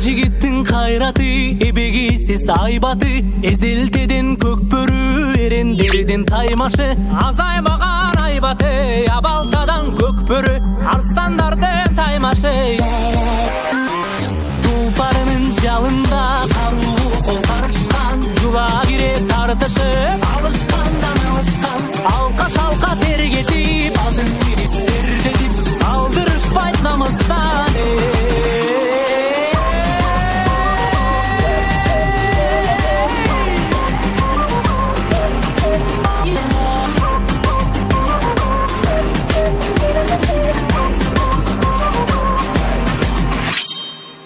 жигиттин кайраты, эбегисиз айбаты, эзелтеден көкбөрү, эрендерден таймашы, азаймаган айбаты, абалтадан көкбөрү, арстандардын таймашы. Тулпарынын жалында каруу кол карышкан, жула кире тартышып, алышкандан алышкан, алка шалка тергетип, азын кирип тергетип, алдырышпайт намыстан.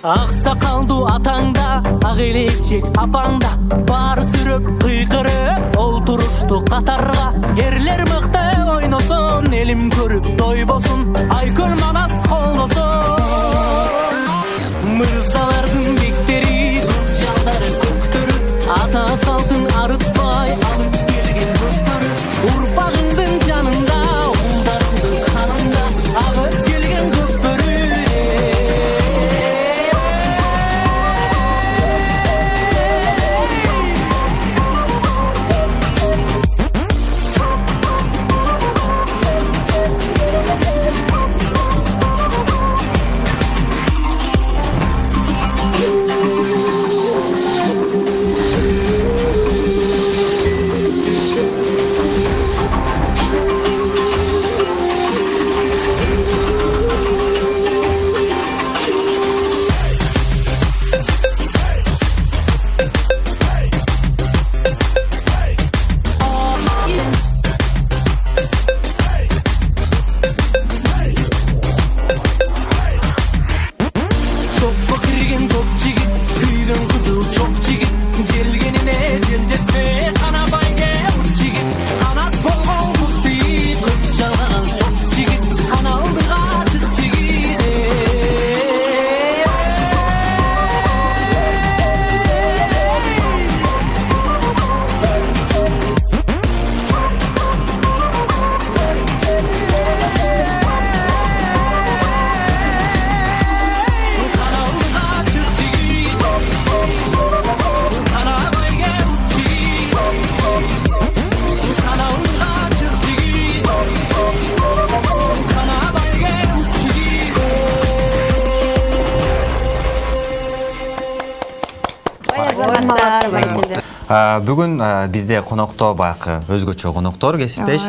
Ак сакалдуу атаңда, ак элекчек апаңда, бар сүрөп кыйкырып олтурушту катарга. Эрлер мыкты ойносун, элим көрүп тойбосун, айкөл манас колдосун. Мырзалардын бектери, көк жалдары көктөрү, ата салтын арытпай алып келген көктөрү, урпагыңдын жанында, улдарыңдын канында агып келген көкбөрү. Бүгүн бизде конокто баягы өзгөчө коноктор кесиптеш.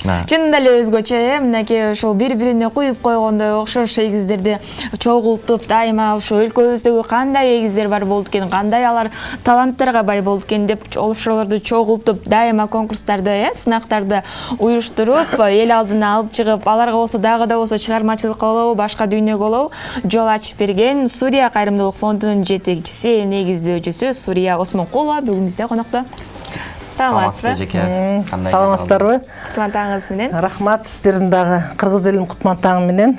Чынында эле өзгөчө, мынакей ошо бири-бирине куюп койгондой окшош эгиздерди чогултуп, дайыма ошо өлкөбүздөгү кандай эгиздер бар болду экен, кандай алар таланттарга бай болду экен деп ошолорду чогултуп, дайыма конкурстарды, сынактарды уюштуруп, эл алдына алып чыгып, аларга болсо дагы да болсо чыгармачылыкка болобу, башка дүйнөгө болобу жол ачып берген Сурия кайрымдуулук фондунун жетекчиси, негиздөөчүсү Сурия Осмонкулова бүгүн бизде конокто. Саламатсызбы? Саламатсыздарбы? Кутман таңыңыз менен. Рахмат, сиздердин дагы кыргыз элинин кутман таңы менен.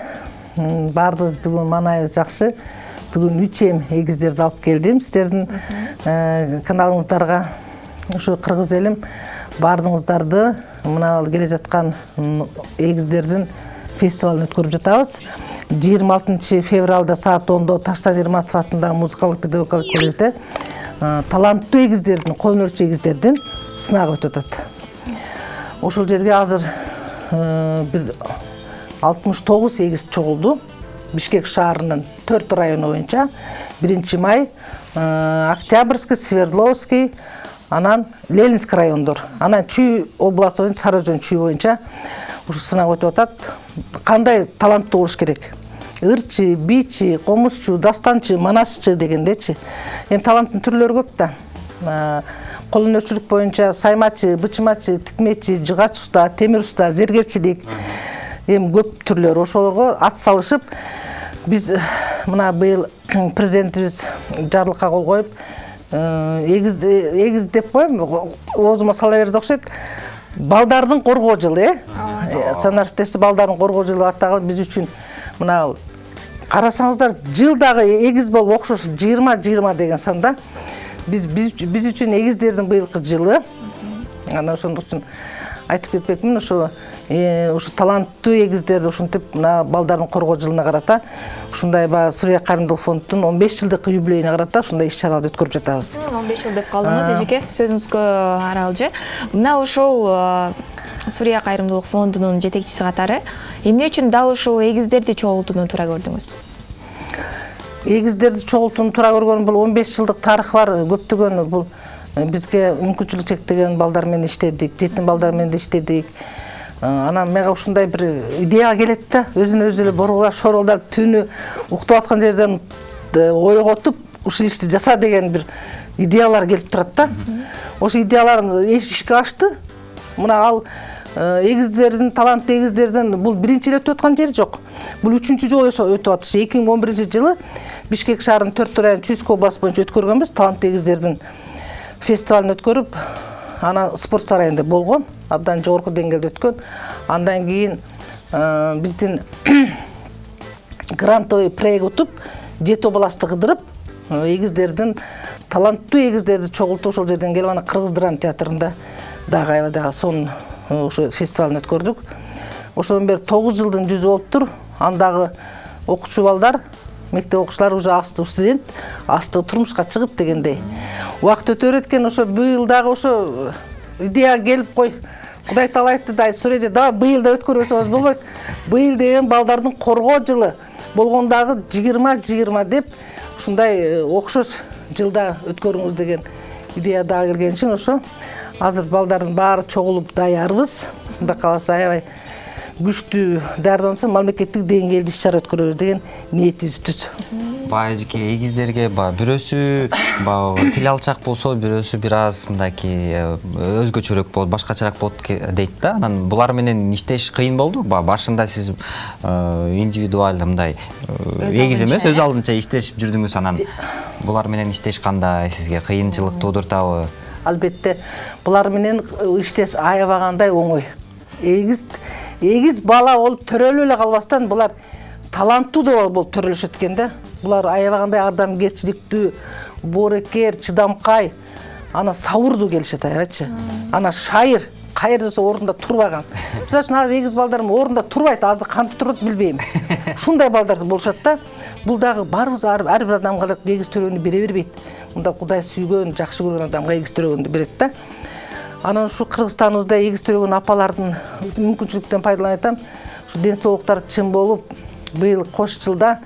Бардыгыбыз бүгүн маанайыбыз жакшы. Бүгүн 3 эгиздерди алып келдим. Сиздердин каналыңыздарга ушу кыргыз элим бардыгыңыздарды мына келе жаткан эгиздердин фестивалын өткөрүп жатабыз. 26 февралда саат 10-да Таштан Ерматов атындагы музыкалык педагогикалык коллежде таланттуу эгиздердин, кол өнөрчү эгиздердин сынагы өтүп атат. Ошол жерге азыр 69 эгиз чогулду. Бишкек шаарынын 4 району боюнча 1 май, Октябрьский, Свердловский, анан Ленинск райондор, анан Чүй областы боюнча Сарыөзөн Чүй боюнча ушу сынак өтүп атат. Кандай таланттуу болуш керек? Ырчы, бийчи, комузчу, дастанчы, манасчы дегендечи. Эми таланттын түрлөрү көп да. Кол өнөрчүлүк боюнча саймачы, бычымачы, тикмечи, жыгач уста, темир уста, зергерчилик. Эми көп түрлөрү. Ошолорго ат салышып, биз мына быйыл президентибиз жарлыкка кол коюп, эгиз деп коем, оозума сала берди окшойт. Балдардын коргоо жылы, санариптешти балдардын коргоо жылы аттагы биз үчүн мына карасаңыздар жылдагы эгиз болуп окшош 20-20 деген санда биз үчүн эгиздердин быйылкы жылы. Анан ошондук үчүн айтып кетпекмин, ошо ушу таланттуу эгиздерди ушинтип мына балдардын коргоо жылына карата ушундай баягы Сурия кайрымдуулук фондунун 15 жылдык юбилейине карата ушундай иш-чараларды өткөрүп жатабыз. 15 жыл деп калдыңыз, эжеке. Сөзүңүзгө аралжы. Мына ошол Сурия кайрымдуулук фондунун жетекчиси катары эмне үчүн дал ушул эгиздерди чогултууну туура көрдүңүз? Эгиздерди чогултууну туура көргөн бул 15 жылдык тарыхы бар. Көптөгөн бул бизге мүмкүнчүлүк чектеген балдар менен иштедик, жетим балдар менен да иштедик. Анан мага ушундай бир идея келет да, өзүнө өзү эле борулап, шоролдап, түнү уктап аткан жерден ойготуп, ушул ишти жаса деген бир идеялар келип турат да. Ошо идеялар ишке ашты. Мына ал эгиздердин, таланттуу эгиздердин бул биринчи эле өтүп аткан жери жок. Бул 3-чү жолу өтүп атышы. 2011 жылы Бишкек шаарынын 4 район Чуйск областы боюнча өткөргөнбүз. Таланттуу эгиздердин фестивалын өткөрүп, ана спорт сарайында болгон, абдан жогорку деңгээлде өткөн. Андан кийин биздин грантовый проект утуп, 7 областты кыдырып, эгиздердин, таланттуу эгиздерди чогултуп ошол жерден келип ана Кыргыз драма театрында дагы аябай сонун ошо фестивалын өткөрдүк. Ошондон бери 9 жылдын жүзү болуптур. Андагы окуучу балдар, мектеп окуучулары уже асты студент, асты турмушка чыгып дегендей. Убакыт өтө береткен ошо быйыл дагы ошо идея келип кой. Кудай таала айтты да, Суреже, да быйыл да өткөрбөсөңүз болбойт. Быйыл деген балдардын коргоо жылы болгондагы 20-20 деп ушундай окшош жылда өткөрүңүз деген идея дагы келген үчүн ошо азыр балдардын баары чогулуп даярбыз. Кудай кааласа аябай күчтүү даярданса мамлекеттик деңгээлде иш-чара өткөрөбүз деген ниетибиз түз. Байжыке эгиздерге бирөөсү тил алчак болсо, бирөөсү бир аз мындайки өзгөчөрөөк болот, башкачараак болот дейт да. Анан булар менен иштеш кыйын болду. Башында сиз индивидуал мындай эгиз эмес, өз алдынча иштешип жүрдүңүз. Анан булар менен иштеш кандай сизге кыйынчылык туудуртабы? Албетте, булар менен иштеш аябагандай оңой. Эгиз бала болуп төрөлүп эле калбастан булар таланттуу да болуп төрөлүшөт экен да. Булар аябагандай адамгерчиликтүү, боорекер, чыдамкай, ана сабырдуу келишет аябайчы. Ана шайыр, кайерде болсо ордунда турбаган. Мисалы үчүн азыр эгиз балдарым ордунда турбайт, азыр кантип турат билбейм. Ушундай балдар болушат да. Бул дагы барыбыз ар бир адамга эгиз төрөөнү бере бербейт. Мында Кудай сүйгөн, жакшы көргөн адамга эгиз төрөгөндү берет да. Анан ушу Кыргызстаныбызда эгиз төрөгөн апалардын мүмкүнчүлүктөн пайдаланып айтам. Ушу ден соолуктары чың болуп, быйыл кош жылда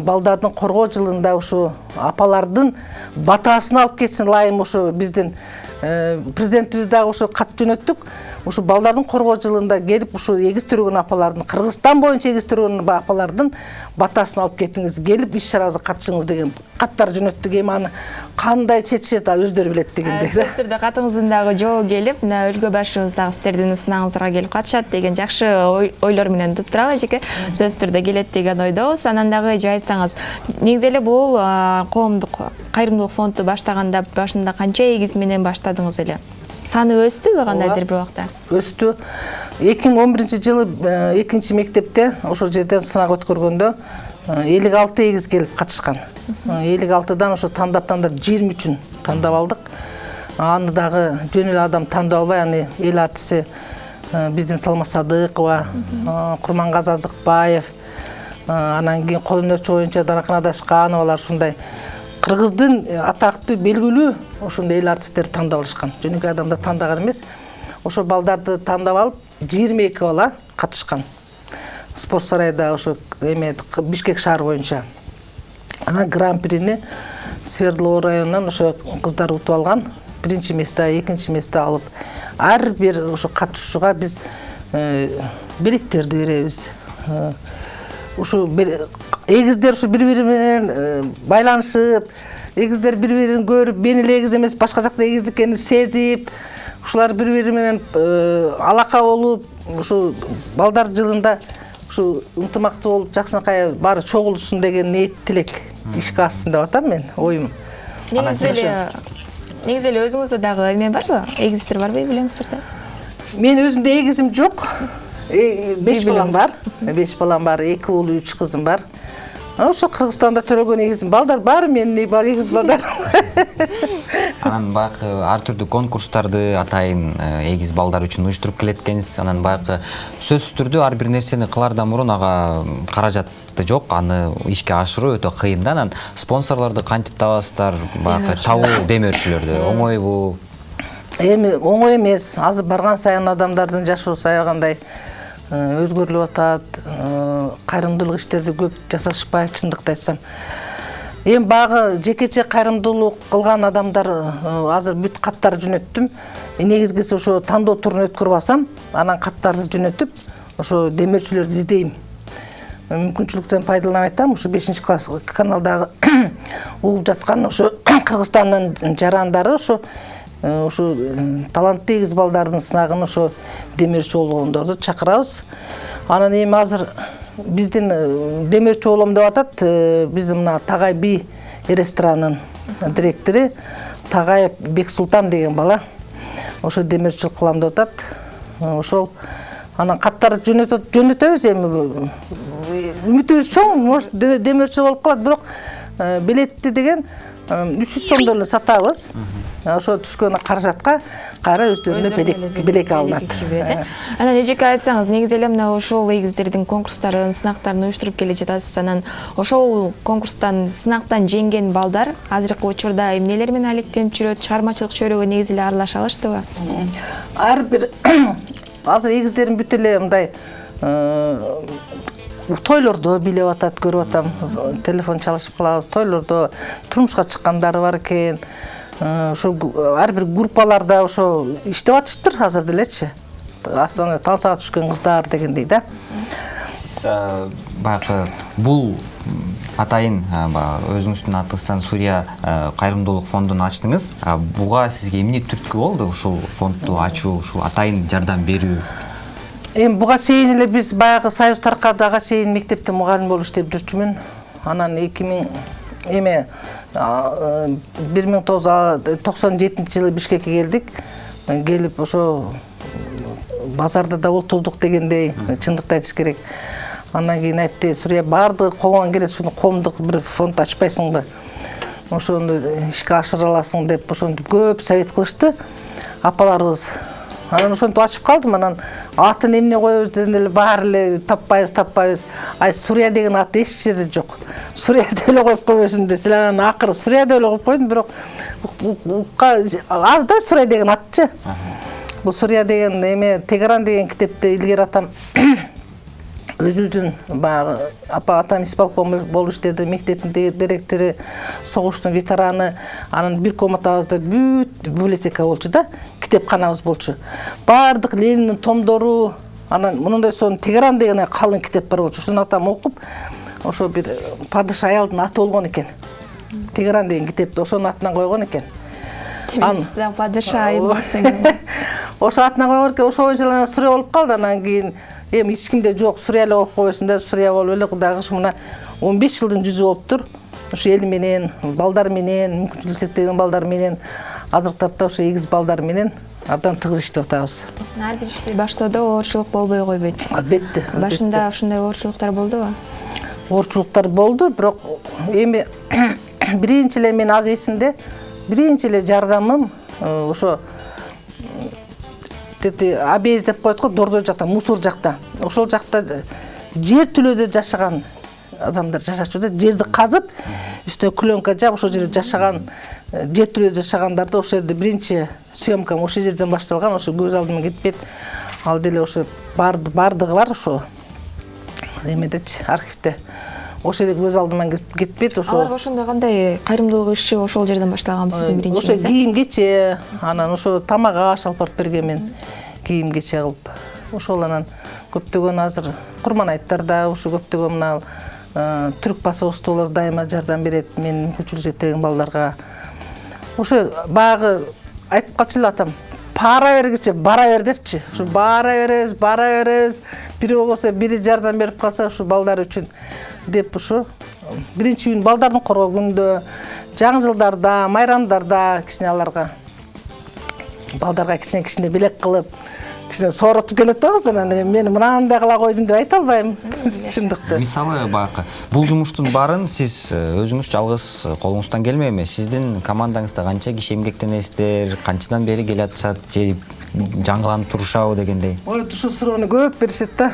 балдардын коргоо жылында ушу апалардын батасын алып кетсин ылайым ушу биздин президентибиз дагы ушу кат жөнөттүк. Ушу балдардын коргоо жылында келип ушу эгиз төрөгөн апалардын, Кыргызстан боюнча эгиз төрөгөн апалардын батасын алып кетиңиз, келип иш-чарабызга катышыңыз деген каттар жөнөттүк. Эми аны кандай чечишет өздөрү билет дегендей. Сөздөрдө катыңыздын дагы жоо келип, мына өлкө башчыбыз дагы сиздердин сынагыңыздарга келип катышат деген жакшы ойлор менен туруп туралы эжеке. Сөздөрдө келет деген ойдобуз. Анан дагы айтсаңыз, негизи эле бул коомдук кайрымдуулук фонду баштаганда башында канча эгиз менен баштадыңыз эле? Саны өстүбү кандайдыр бир убакта? Өстү. 2011 жылы 2 мектепте ошол жерден сынак өткөргөндө 56 эгиз келип катышкан. 56дан ошо тандап 23-үн тандап алдык. Аны дагы жөн эле адам тандап албай, аны эл артиси биздин Салма Садыкова, Курмангазы Азыкбаев, анан кийин кол өнөрчү боюнча Даракан Адашкановалар ушундай Кыргыздын атактуу белгилүү ошондой эл артисттер тандап алышкан. Жөнөкөй адамдар тандаган эмес. Ошо балдарды тандап алып 22 бала катышкан. Спорт сарайда ошо Бишкек шаары боюнча. Анан гран-прини Свердлов районунан ошо кыздар утуп алган. Биринчи место, экинчи место алып, ар бир ошо катышуучуга биз белектерди беребиз. Ушу эгиздер ушу бири-бири менен байланышып, эгиздер бири-бирин көрүп, мен эле эгиз эмес, башка жакта эгиз экенин сезип, ушулар бири-бири менен алака болуп, ушу балдар жылында ушу ынтымактуу болуп, жакшынакай баары чогулушсын деген ниет тилек ишке ашсын деп атам мен, оюм. Негизи эле өзүңүздө дагы эме барбы? Эгиздер барбы билеңиздерде? Мен өзүмдө эгизим жок. 5 балам бар. 5 балам бар, 2 уул, 3 кызым бар. Ошо Кыргызстанда төрөгөн эгизим балдар бар, менин бар эгиз балдар. Анан баягы ар түрдүү конкурстарды атайын эгиз балдар үчүн уюштуруп келеткенсиз. Анан баягы сөзсүз түрдүү ар бир нерсени кылаардан мурун ага каражаты жок, аны ишке ашыруу өтө кыйын да. Анан спонсорлорду кантип табасыздар? Баягы табуу демөөрчүлөрдү оңойбу? Эми оңой эмес. Азыр барган сайын адамдардын жашоосу аябагандай өзгөрүлүп атат. Кайрымдуулук иштерди көп жасашпай, чындыкты айтсам. Эми багы жекече кайрымдуулук кылган адамдар азыр бүт каттар жөнөттүм. Негизгиси ошо тандоо турун өткөрүп алсам, анан каттарды жөнөтүп, ошо демөөрчүлөрдү издейм. Мүмкүнчүлүктөн пайдаланып айтам, ошо 5-класс каналдагы угуп жаткан ошо Кыргызстандын жарандары ошо таланттуу эгиз балдардын сынагын ошо демөөрчү болгондорду чакырабыз. Анан эми азыр биздин демөөрчү болом деп атат, биздин мына Тагай би ресторанынын директору Тагай Бексултан деген бала. Ошо демөөрчүлүк кылам деп атат. Ошол анан каттарды жөнөтөбүз эми. Үмүтүбүз чоң, может демөөрчү болуп калат, бирок билетти деген 300 сомдон эле сатабыз. Ошо түшкөн каражатка кайра өздөрүнө белек алынат. Анан эжеке айтсаңыз, негизи эле мына ошол эгиздердин конкурстарын, сынактарын уюштуруп келе жатасыз. Анан ошол конкурстан, сынактан жеңген балдар азыркы учурда эмнелер менен алектенип жүрөт? Чыгармачылык чөйрөгө негизи эле аралаша алыштыбы? Ар бир азыр эгиздердин бүт эле мындай тойлордо билеп атат, көрүп атам. Телефон чалышып калабыз. Тойлордо турмушка чыккандары бар экен. Ошо ар бир группаларда ошо иштеп атыштыр азыр делечи. Аслында талсага түшкөн кыздар дегендей да. Сиз баягы бул атайын өзүңүздүн атыңыздан Сурия кайрымдуулук фондун ачтыңыз. Буга сизге эмне түрткү болду ушул фондду ачуу, ушул атайын жардам берүү? Эми буга чейин эле биз баягы Союз Таркадага чейин мектепте мугалим болуп иштеп жүрчүмүн. Анан 1997-жылы Бишкекке келдик. Келип ошо базарда да отурдук дегендей, чындыкты айтыш керек. Андан кийин айтты, Сурия бардыгы колуңан келет, ушуну коомдук бир фонд ачпайсыңбы? Ошону ишке ашыра аласың деп ошентип көп совет кылышты апаларыбыз. Анан ошентип ачып калдым, анан атын эмне коебуз дегенде эле баары эле таппайбыз. Ай, Сурия деген ат эч жерде жок. Сурия деп эле коюп койбойсуң десе, анан акыры Сурия деп эле коюп койдум, бирок аз да Сурия деген атчы. Бул Сурия деген эме Тегеран деген китепте илгери атам өзүбүздүн баягы атам исполком болуп иштеди, мектептин директору, согуштун ветераны, анан бир комнатабызда бүт библиотека болчу да, китепканабыз болчу. Бардык Лениндин томдору, анан мындай сон Тегеран деген калың китеп бар болчу. Ошону атам окуп, ошо бир падыш аялдын аты болгон экен. Тегеран деген китепти ошонун атынан койгон экен. Сизден падыш айылбас деген. Ошо атынан койгон экен, ошо боюнча Сурия болуп калды. Анан кийин эми эч кимде жок, Сурия эле коюп койбойсуң деп Сурия болуп эле Кудайга ушу мына 15 жылдын жүзү болуптур. Ошо эл менен, балдар менен, мүмкүнчүлүгү чектелген балдар менен, азыркы тапта ошо эгиз балдар менен абдан тыгыз иштеп атабыз. Ар бир ишти баштоодо оорчулук болбой койбойт. Албетте. Башында ушундай оорчулуктар болдубу? Оорчулуктар болду, бирок эми биринчи эле мен аз эсимде, биринчи эле жардамым ошо объезд деп коет го, Дордой жакта, мусор жакта. Ошол жакта жер түлөөдө жашаган адамдар жашачу да, жерди казып, үстүнө клёнка жап, ошол жерде жашаган, жер түлөөдө жашагандарды ошол жерде биринчи съемкам ошол жерден башталган, ошо көз алдыма кетпейт. Ал деле ошо бардыгы бар ошо эмедечи, архивде. Ошол эле көз алдыман кетпейт. Ошо аларга ошондой кандай кайрымдуулук иши ошол жерден башталган сиздин биринчи? Ошо кийим кече, анан ошо тамак аш алып барып бергенмен, кийим кече кылып. Ошол анан көптөгөн азыр Курманайттарда ошо көптөгөн мына түрк посольстволор дайыма жардам берет мен мүмкүнчүлүгү чектелген балдарга. Ошо багы айтып калчу эле атам, пара бергиче бара бер депчи. Ошо бара беребиз. Бири болбосо бири жардам берип калса ушу балдар үчүн деп ошо биринчи күн балдардын коргоо күнүндө, жаңы жылдарда, майрамдарда кичине аларга балдарга кичине белек кылып, кичине сооротуп келет да анан мен мынандай кыла койдум деп айта албайм. Чындыкты. Мисалы баягы бул жумуштун баарын сиз өзүңүз жалгыз колуңуздан келмейби? Сиздин командаңызда канча киши эмгектенесиздер, канчадан бери келатышат же жаңыланып турушабы дегендей? Ой, ушул суроону көп беришет да.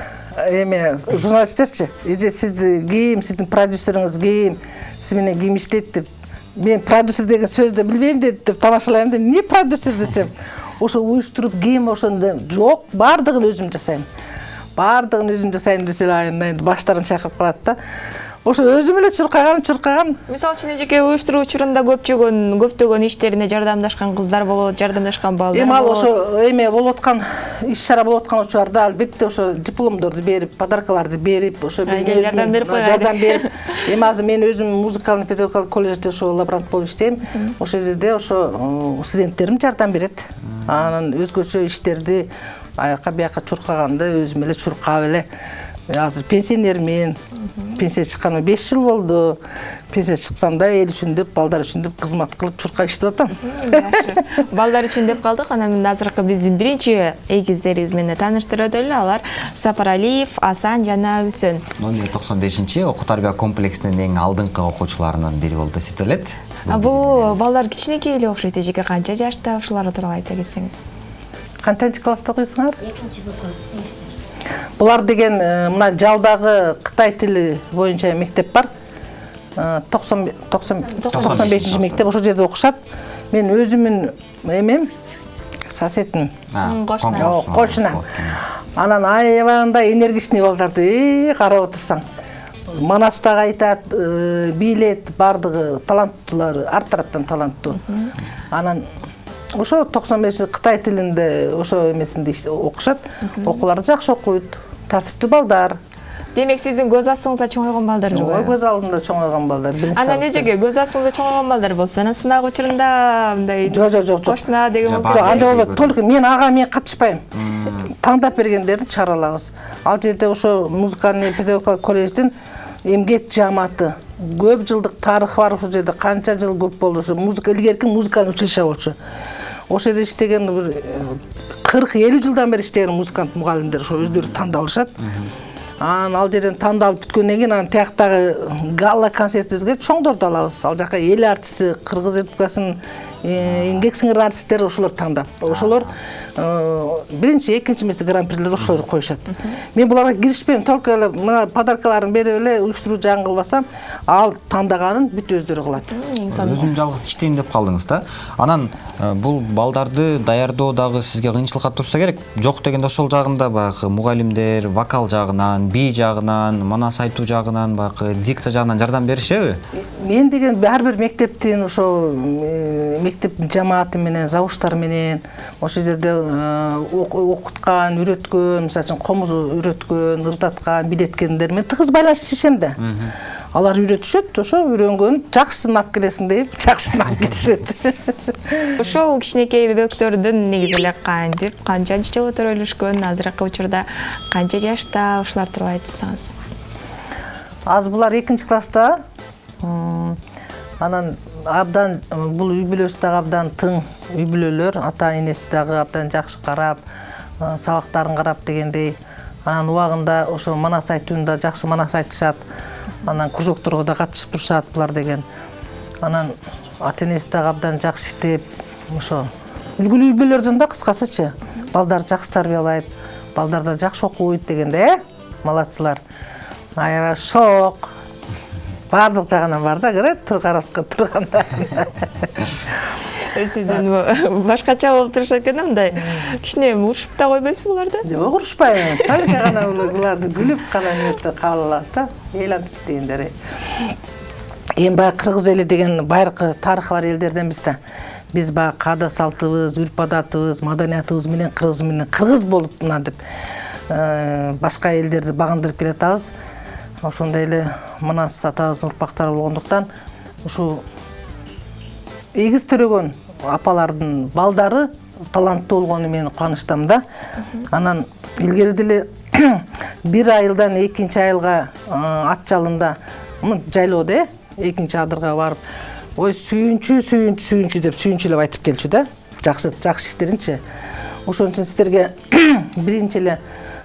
Эме журналисттерчи, эже сизди ким, сиздин продюсериңиз ким, сиз менен ким иштейт деп. Мен продюсер деген сөздү билбейм деп тамашалайм деп. Эмне продюсер десем, ошо уюштуруп ким ошондо жок, баардыгын өзүм жасайм. Баардыгын өзүм жасайм десе эле баштарын чайкап калат да. Ошо өзүм эле чуркаган. Мисалы үчүн эжеке уюштуруу учурунда көптөгөн иштерине жардамдашкан кыздар болот, жардамдашкан балдар болот. Эми ал ошо эме болуп аткан, иш-чара болуп аткан учурларда албетте ошо дипломдорду берип, подаркаларды берип, ошо мен жардам берип койгон. жардам берип. Эми азыр мен өзүм музыкалдык педагогикалык колледжде ошо лаборант болуп иштейм. Ошол жерде ошо студенттерим жардам берет. Анан өзгөчө иштерди аяка бияка чуркаганды өзүм эле чуркап эле. Азыр пенсионермен, пенсия чыкканыма 5 жыл болду. Пенсия чыксам да эл үчүн деп, балдар үчүн деп кызмат кылып чуркап иштеп атам. Балдар үчүн деп калдык. Анан азыркы биздин биринчи эгиздерибиз менен тааныштырып өтөлү. Алар Сапаралиев, Асан жана Үсөн. Номер 95-чи окуу тарбия комплексинин эң алдыңкы окуучуларынан бири болуп эсептелет. Бул балдар кичинекей эле окшойт. Эжеке канча жашта, ушулар тууралуу айта кетсеңиз. Канчанчы класста окуйсуңар? 2-б. Булар деген мына жалдагы Кытай тили боюнча мектеп бар. 95-чи мектеп ошол жерде окушат. Мен өзүмүн эмем соседим. Кошуна. Анан аябагында энергичный балдарды карап отурсаң. Манастагы айтат, бийлет, бардыгы таланттуулар, ар тараптан таланттуу. Анан ошо 95 Кытай тилинде ошо эмесинде окушат. Окууларды жакшы окуйт. Тартиптүү балдар. Демек сиздин көз астыңызда чоңойгон балдар жок. Көз алдында чоңойгон балдар. Анан эжеке көз астыңызда чоңойгон балдар болсо, анан сынак учурунда мындай жок. Кошуна деген болот. Анда болот. Только мен катышпайм. Тандап бергендерди чаралабыз. Ал жерде ошо музыкальный педагогикалык колледждин эмгек жааматы көп жылдык тарыхы бар. Ошол жерде канча жыл көп болду. Ошо музыка илгерки музыкалык училище болчу. Ошол жерде иштеген 40-50 жылдан бери иштеген музыкант мугалимдер ошо өздөрү тандалышат. Анан ал жерден тандалып бүткөндөн кийин анан тияктагы гала концертибизге чоңдорду алабыз. Ал жака эл артисти, Кыргыз Республикасынын эмгек сыңыр артисттери ошолор тандап. Ошолор биринчи, экинчи эмес гран-прилер ошолор коюшат. Мен буларга киришпейм, только эле мына подаркаларын берип эле уюштуруу жагын кылбасам, ал тандаганын бүт өздөрү кылат. Өзүм жалгыз иштейм деп калдыңыз да. Анан бул балдарды даярдоо дагы сизге кыйынчылыкка турса керек. Жок дегенде ошол жагында баягы мугалимдер вокал жагынан, бий жагынан, манас айтуу жагынан, баягы дикция жагынан жардам беришеби? Мен деген ар бир мектептин ошо мектеп жамааты менен, завуштар менен ошол жерде окуткан, үйрөткөн, мисалы үчүн комуз үйрөткөн, ырдаткан, билеткендер менен тыгыз байланышышем да. Алар үйрөтүшөт, ошо үйрөнгөн жакшысын алып келесиң деп, жакшысын алып келишет. Ошол кичинекей бөбөктөрдүн негизи эле кантип, канчанчы жыл төрөлүшкөн, азыркы учурда канча жашта, ушулар тууралуу айтсаңыз. Азыр булар 2-нчи класста. Анан абдан бул үй бүлөсү дагы абдан тың үй бүлөлөр, ата-энеси дагы абдан жакшы карап, сабактарын карап дегендей. Анан убагында ошо манас айтуунда жакшы манас айтышат. Анан кружокторго да катышып турушат булар деген. Анан ата-энеси дагы абдан жакшы иштеп, ошо үлгүлүү үй бүлөлөрдөн да кыскасычы. Балдар жакшы тарбиялайт, балдар да жакшы окуйт дегенде, молодцылар. Аябай шок. Бардык жагынан бар да, көрөт, карап турганда. Сиздин башкача болуп турушат экен, мындай кичине урушуп да койбойсузбу буларды? Жок, урушпайм. Только гана буларды күлүп гана эметти кабыл алабыз да. Эйлантип дегендери. Эми баягы кыргыз эли деген байыркы тарыхы бар элдерден биз да. Биз баягы каада салтыбыз, үрп-адатыбыз, маданиятыбыз менен кыргыз болуп мына деп башка элдерди багындырып келатабыз. Ошондой эле манас атабыздын урпактары болгондуктан ушу эгиз төрөгөн апалардын балдары таланттуу болгону мен кубанычтамын да. Анан илгери деле 1 айылдан 2-нчи айылга ат жалында жайлоодо 2-нчи адырга барып, ой сүйүнчү деп сүйүнчүлөп айтып келчү да. Жакшы иштеринчи. Ошон үчүн сиздерге биринчи эле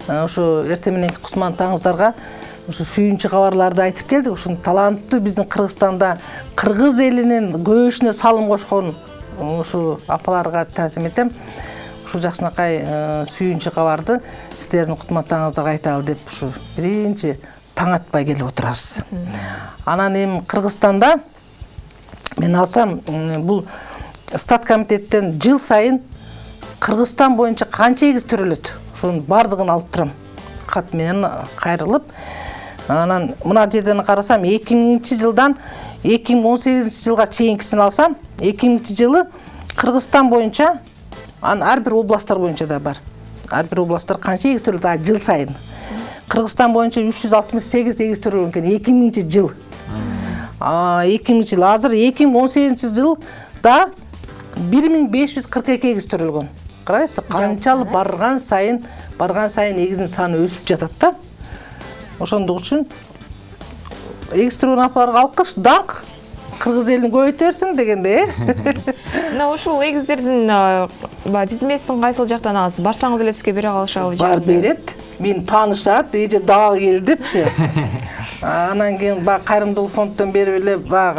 ошо эртең мененки кутман таңыздарга ушу сүйүнчү кабарларды айтып келдик. Ушун таланттуу биздин Кыргызстанда кыргыз элинин көбөшүнө салым кошкон ушу апаларга таазим этем. Ушу жакшынакай сүйүнчү кабарды сиздердин кутман таңыңыздарга айталы деп ушу биринчи таң атпай келип отурабыз. Анан эми Кыргызстанда мен алсам бул Стат комитеттен жыл сайын Кыргызстан боюнча канча эгиз төрөлөт, ошонун бардыгын алып турам. Кат менен кайрылып. Анан мына жерден карасам 2000-жылдан 2018 жылга чейинкисин алсам, 2000 жылы Кыргызстан боюнча ар бир областтар боюнча да бар. Ар бир областтар канча эгиз төрөлөт жыл сайын. Кыргызстан боюнча 368 эгиз төрөлгөн экен 2000 жыл. 2000 жыл. Азыр 2018 жылда 1542 эгиз төрөлгөн. Карайсыз, канчалык барган сайын эгиздин саны өсүп жатат да. Ошондук үчүн эгиз төрөгөн апаларга алкыш, даңк, кыргыз элин көбөйтө берсин дегендей. Мына ушул эгиздердин тизмесин кайсыл жактан аласыз? Барсаңыз эле сизге бере калышабы? Бар берет. Мени таанышат, эже дагы кел депчи. Анан кийин кайрымдуулук фонддон берип эле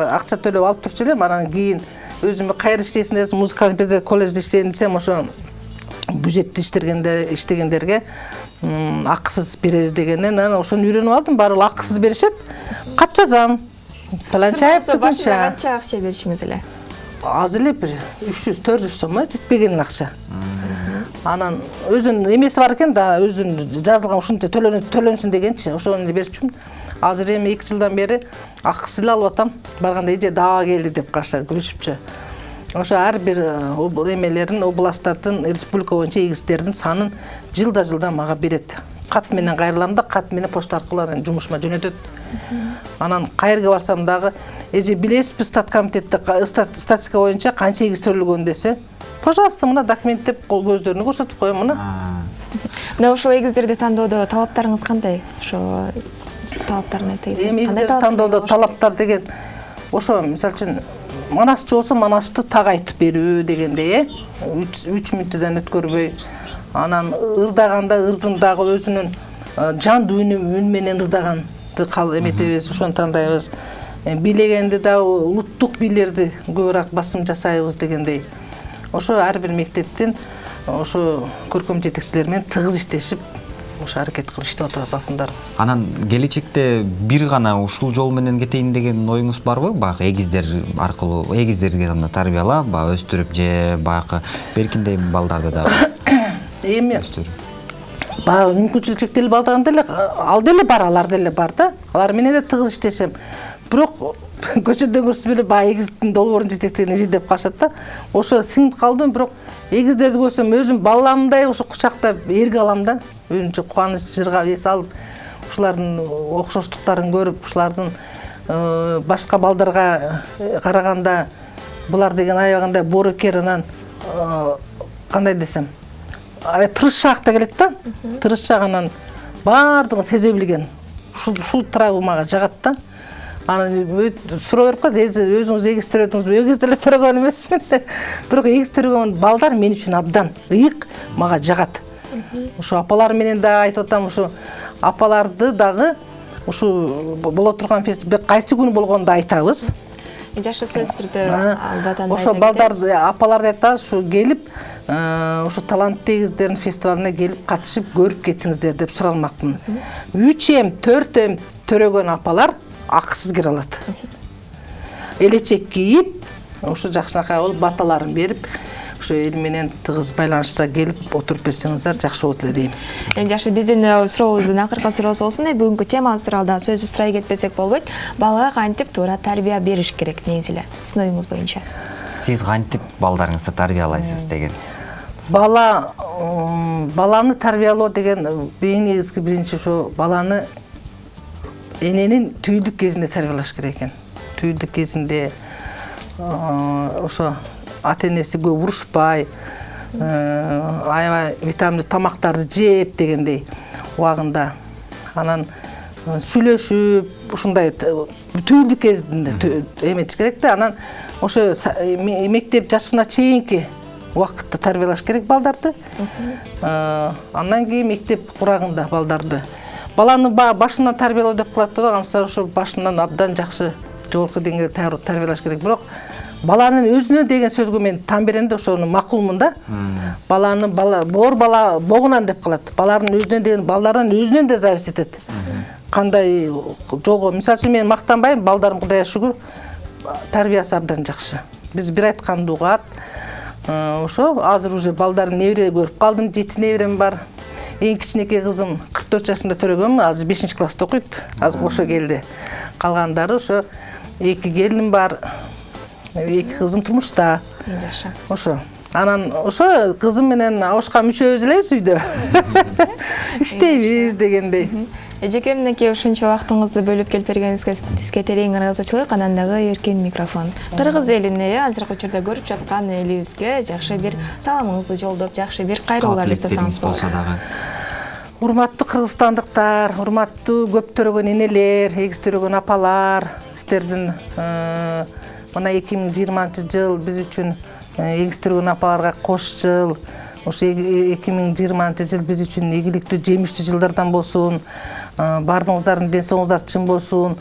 акча төлөп алып турчу элем. Анан кийин өзүм кайра иштейсиң десем, музыкалык педагогика колледжде иштейм десем, ошо бюджетти иштегендерге акысыз беребиз дегенден анан ошону үйрөнүп алдым. Баары акысыз беришет. Кат жазам. Паланчаев башында канча акча беришиңиз эле? Аз эле бир 300-400 сом жетпеген акча. Анан өзүнүн эмеси бар экен да, өзүнүн жазылган ушунча төлөнсүн дегенчи, ошону эле берчүмүн. Азыр эми 2 жылдан бери акысыз эле алып атам. Барганда эже дагы келди деп каршылап күлүшүпчү. Ошо ар бир эмелерин, областтардын, республика боюнча эгиздердин санын жылда мага берет. Кат менен кайрылам да, кат менен почта аркылуу жумушума жөнөтөт. Анан кайерге барсам дагы эже билесизби Стат комитетте статистика боюнча канча эгиз төрөлгөн десе, пожалуйста, мына документтеп көздөрүнө көрсөтүп коем мына. Мына ошол эгиздерди тандоодо талаптарыңыз кандай? Ошо талаптарын айтыңыз. Эми эгиздерди тандоодо талаптар деген ошо мисалы үчүн манасчы болсо манасты так айтып берүү дегендей, 3 мүнөттөн өткөрбөй. Анан ырдаганда ырдын дагы өзүнүн жандуу үн менен ырдаганды эметебиз, ошону тандайбыз. Билегенди да улуттук бийлерди көбүрөөк басым жасайбыз дегендей. Ошо ар бир мектептин ошо көркөм жетекчилери менен тыгыз иштешип, ошо аракет кылып иштеп атабыз алтындар. Анан келечекте бир гана ушул жол менен кетейин деген оюңуз барбы? Баягы эгиздер аркылуу эгиздерди гана тарбиялап, өстүрүп же баягы беркиндей балдарды да эми өстүрүп. Баягы мүмкүнчүлүк чектелип алган деле, ал деле бар, алар деле бар да. Алар менен да тыгыз иштешем. Бирок көчөдөн көрсөтүп эле баягы эгиздин долбоорун жетектеген эже деп калышат да. Ошо сиңип калдым, бирок эгиздерди көрсөм өзүм баламдай ошо кучактап эрге алам да. Өзүнчө кубаныч, жырга эс алып, ушулардын окшоштуктарын көрүп, ушулардын башка балдарга караганда булар деген аябагандай боорукер, анан кандай десем, тырышчаак да келет да. Тырышчаак, анан баардыгын сезе билген. Ушул тарабы мага жагат да. Анан суроо берип калды, өзүңүз эгиз төрөдүңүзбү? Эгиз деле төрөгөн эмесмин. Бирок эгиз төрөгөн балдар мен үчүн абдан ыйык, мага жагат. Ошо апалар менен да айтып атам, ошо апаларды дагы ушу боло турган фестиваль кайсы күнү болгондо айтабыз. Жашы сөз түрдө алдадан ошо балдарды, апаларды айтабыз, ушу келип, ушу таланттуу эгиздердин фестивалына келип катышып көрүп кетиңиздер деп суралмакмын. 3 4 төрөгөн апалар акысыз кире алат. Элечек кийип, ушу жакшынакай болуп баталарын берип, ушу эл менен тыгыз байланышта келип отуруп берсеңиздер жакшы болот эле дейм. Жакшы, биздин сурообуздун акыркы суроосу болсун. Бүгүнкү темабыз тууралуу сөз сурай кетпесек болбойт. Балага кантип туура тарбия бериш керек негизи эле? Сиздин оюңуз боюнча. Сиз кантип балдарыңызды тарбиялайсыз деген? Баланы тарбиялоо деген эң негизги биринчи ошо баланы эненин түйүлдүк кезинде тарбиялаш керек экен. Түйүлдүк кезинде ошо ата-энеси көп урушпай, аябай витаминдүү тамактарды жеп дегендей убагында. Анан сүйлөшүп, ушундай түйүлдүк кезинде эметиш керек да. Анан ошо мектеп жашына чейинки убакытта тарбиялаш керек балдарды. Андан кийин мектеп курагында балдарды. Баланы башынан тарбиялоо деп кылат да, ансар ошо башынан абдан жакшы жогорку деңгээлде тарбиялаш керек. Бирок баланын өзүнө деген сөзгө мен тан берем да, ошону макулмун да. Баланы боор бала богунан деп калат. Баланын өзүнөн деген балдардан өзүнөн да зависит этет. Кандай жолго, мисалы үчүн мен мактанбайм, балдарым Кудайга шүгүр тарбиясы абдан жакшы. Биз бир айтканды угат. Ошо азыр уже балдарын небере көрүп калдым, 7 неберем бар. Эң кичинекей кызым 44 жашында төрөгөм, азыр 5-класста окуйт. Азыр ошо келди. Калгандары ошо 2 келиним бар. 2 кызым турмушта. Жаша. Ошо. Анан ошо кызым менен абышка мүчөбүз элебиз үйдө. Иштейбиз дегендей. Эжеке, мынакей ушунча убактыңызды бөлүп келип бергениңизге сизге терең ыраазычылык. Анан дагы эркен микрофон. Кыргыз элине, азыркы учурда көрүп жаткан элибизге жакшы бир саламыңызды жолдоп, жакшы бир кайрылуулар жасасаңыз болсо дагы. Урматтуу кыргызстандыктар, урматтуу көп төрөгөн энелер, эгиз төрөгөн апалар, сиздердин мына 2020-жыл биз үчүн эгиз төрөгөн апаларга кош жыл. Ошо 2020-жыл биз үчүн ийгиликтүү, жемиштүү жылдардан болсун. Бардыгыңыздардын ден соолугуңуздар чың болсун.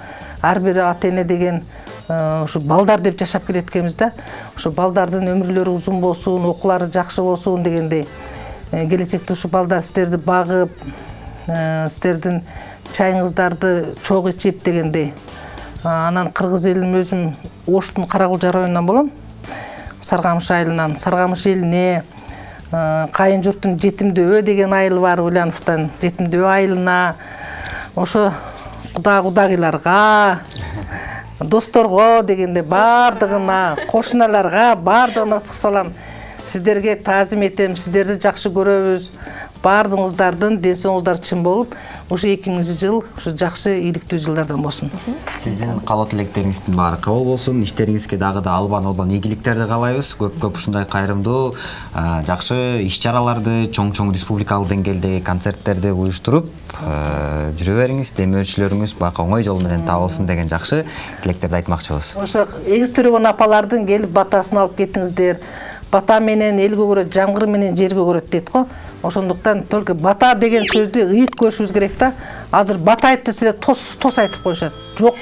Ар бир ата-эне деген ошо балдар деп жашап келеткенбиз да. Ошо балдардын өмүрлөрү узун болсун, окуулары жакшы болсун дегендей. Келечекте ушу балдар сиздерди багып, сиздердин чайыңыздарды чоң ичип дегендей. Анан кыргыз элин өзүм Оштун Каракулжа районунан болом. Саргамыш айылынан, Саргамыш элине, кайын журттун Жетимдөбө деген айылы бар, Ульяновтан Жетимдөбө айылына, ошо кудагыйларга, досторго дегенде бардыгына, кошуналарга бардыгына ысык салам. Сиздерге таазим этем, сиздерди жакшы көрөбүз. Бардыгыңыздардын ден соолугуңуздар чың болуп, ошо 2000-жыл ошо жакшы ийгиликтүү жылдардан болсун. Сиздин каалоо тилектериңиздин баары кабыл болсун. Иштериңизге дагы да албан ийгиликтерди каалайбыз. Көп ушундай кайрымдуу жакшы иш-чараларды, чоң республикалык деңгээлдеги концерттерди уюштуруп жүрө бериңиз. Демөөрчүлөрүңүз бак оңой жол менен табылсын деген жакшы тилектерди айтмакчыбыз. Ошо эгиз төрөгөн апалардын келип батасын алып кеттиңиздер. Бата менен эл көгөрөт, жамгыр менен жер көгөрөт дейт го. Ошондуктан только бата деген сөздү ыйык көрүшүбүз керек да. Азыр бата айт десе тос айтып коюшат. Жок.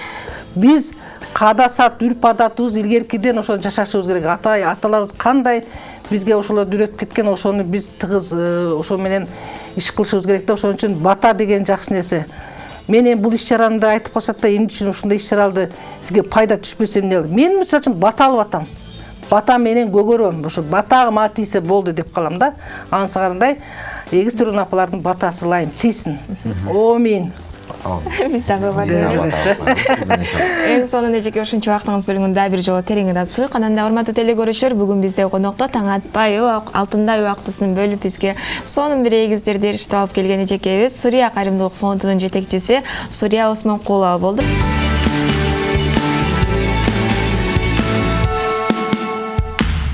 Биз кадасат, үрп-адатыбыз илгеркиден ошону жашашыбыз керек. Аталарыбыз кандай бизге ошолорду үйрөтүп кеткен, ошону биз тыгыз ошо менен иш кылышыбыз керек да. Ошон үчүн бата деген жакшы нерсе. Мен бул иш-чарамды айтып коюшат да, эмне үчүн ушундай иш-чаралды сизге пайда түшпөсө эмне кылам? Мен мисалы үчүн бата алып атам. Бата менен көгөрөм, ошо батагыма тийсе болду деп калам да. Анысы кандай эгиз төрөгөн апалардын батасы ылайым тийсин. Амин. Биз дагы бар. Эң сонун эжеке ушунча убактыңыз бөлүнгөн дагы бир жолу терең ыраазычылык. Анан да урматтуу телекөрүүчүлөр, бүгүн бизде конокто таң атпай алтындай убактысын бөлүп бизге сонун бир эгиздерди эриштип алып келген эжекебиз Сурия кайрымдуулук фондунун жетекчиси Сурия Осмонкулова болду.